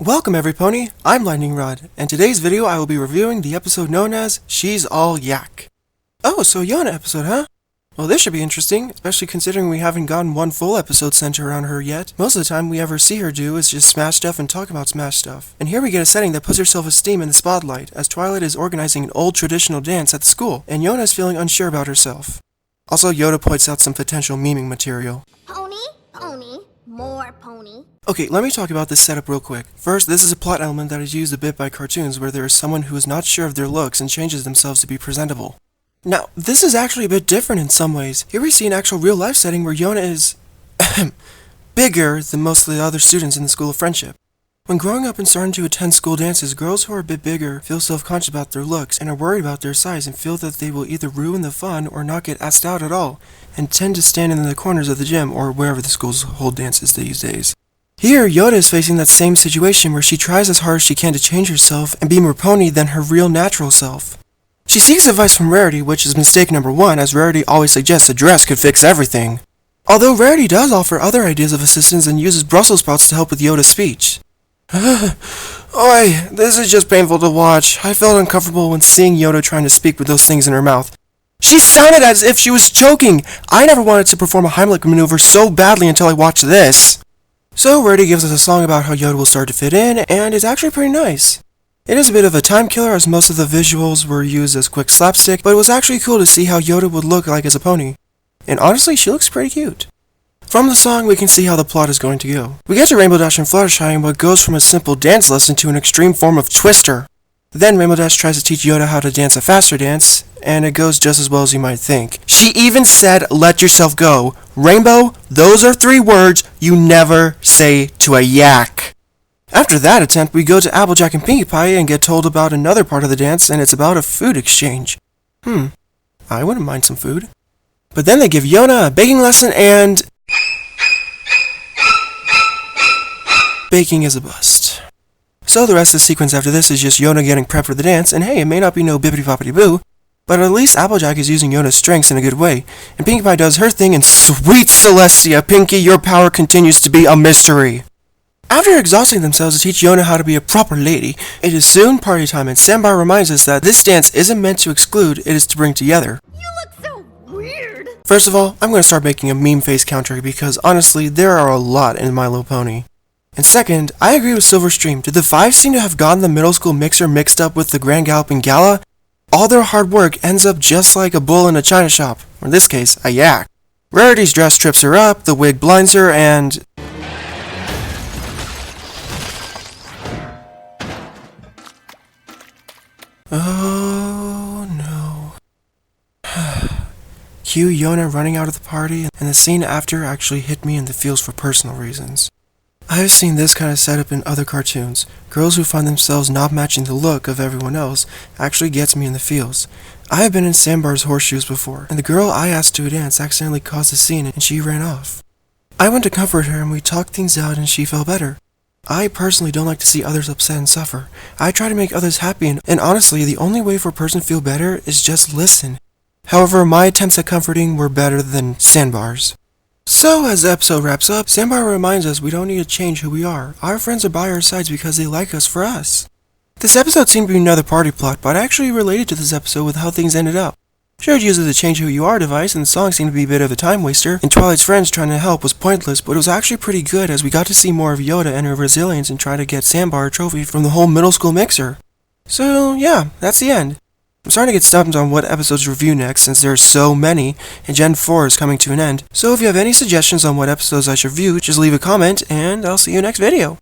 Welcome everypony, I'm Lightning Rod, and today's video I will be reviewing the episode known as She's All Yak. Oh, so Yona episode, huh? Well, this should be interesting, especially considering we haven't gotten one full episode centered around her yet. Most of the time we ever see her do is just smash stuff and talk about smash stuff. And here we get a setting that puts her self-esteem in the spotlight, as Twilight is organizing an old traditional dance at the school, and Yona is feeling unsure about herself. Also, Yoda points out some potential memeing material. Pony, pony, more pony. Okay, let me talk about this setup real quick. First, this is a plot element that is used a bit by cartoons where there is someone who is not sure of their looks and changes themselves to be presentable. Now, this is actually a bit different in some ways. Here we see an actual real-life setting where Yona is bigger than most of the other students in the School of Friendship. When growing up and starting to attend school dances, girls who are a bit bigger feel self-conscious about their looks and are worried about their size and feel that they will either ruin the fun or not get asked out at all, and tend to stand in the corners of the gym or wherever the schools hold dances these days. Here, Yoda is facing that same situation where she tries as hard as she can to change herself and be more pony than her real natural self. She seeks advice from Rarity, which is mistake number one, as Rarity always suggests a dress could fix everything. Although Rarity does offer other ideas of assistance and uses Brussels sprouts to help with Yoda's speech. Oi, this is just painful to watch. I felt uncomfortable when seeing Yoda trying to speak with those things in her mouth. She sounded as if she was choking! I never wanted to perform a Heimlich maneuver so badly until I watched this. So Rarity gives us a song about how Yoda will start to fit in, and it's actually pretty nice. It is a bit of a time killer as most of the visuals were used as quick slapstick, but it was actually cool to see how Yoda would look like as a pony. And honestly, she looks pretty cute. From the song, we can see how the plot is going to go. We get to Rainbow Dash and Fluttershy in what goes from a simple dance lesson to an extreme form of Twister. Then Rainbow Dash tries to teach Yoda how to dance a faster dance, and it goes just as well as you might think. She even said, "Let yourself go." Rainbow, those are 3 words you never say to a yak. After that attempt, we go to Applejack and Pinkie Pie and get told about another part of the dance, and it's about a food exchange. I wouldn't mind some food. But then they give Yona a baking lesson, and baking is a bust. So the rest of the sequence after this is just Yona getting prepped for the dance, and hey, it may not be no bippity-boppity-boo, but at least Applejack is using Yona's strengths in a good way, and Pinkie Pie does her thing, and sweet Celestia, Pinkie, your power continues to be a mystery. After exhausting themselves to teach Yona how to be a proper lady, it is soon party time, and Sambar reminds us that this dance isn't meant to exclude, it is to bring together. You look so weird. First of all, I'm going to start making a meme face counter because honestly, there are a lot in My Little Pony. And second, I agree with Silverstream. Did the 5 seem to have gotten the middle school mixer mixed up with the Grand Galloping Gala? All their hard work ends up just like a bull in a china shop, or in this case, a yak. Rarity's dress trips her up, the wig blinds her, and oh no. Cue Yona running out of the party, and the scene after actually hit me in the feels for personal reasons. I have seen this kind of setup in other cartoons. Girls who find themselves not matching the look of everyone else actually gets me in the feels. I have been in Sambar's horseshoes before, and the girl I asked to dance accidentally caused a scene and she ran off. I went to comfort her and we talked things out and she felt better. I personally don't like to see others upset and suffer. I try to make others happy, and honestly, the only way for a person to feel better is just listen. However, my attempts at comforting were better than Sambar's. So, as the episode wraps up, Sambar reminds us we don't need to change who we are. Our friends are by our sides because they like us for us. This episode seemed to be another party plot, but I actually related to this episode with how things ended up. Sure, it uses the change who you are device, and the song seemed to be a bit of a time waster, and Twilight's friends trying to help was pointless, but it was actually pretty good as we got to see more of Yoda and her resilience and try to get Sambar a trophy from the whole middle school mixer. So, yeah, that's the end. I'm starting to get stumped on what episodes to review next since there are so many, and Gen 4 is coming to an end. So if you have any suggestions on what episodes I should review, just leave a comment, and I'll see you next video.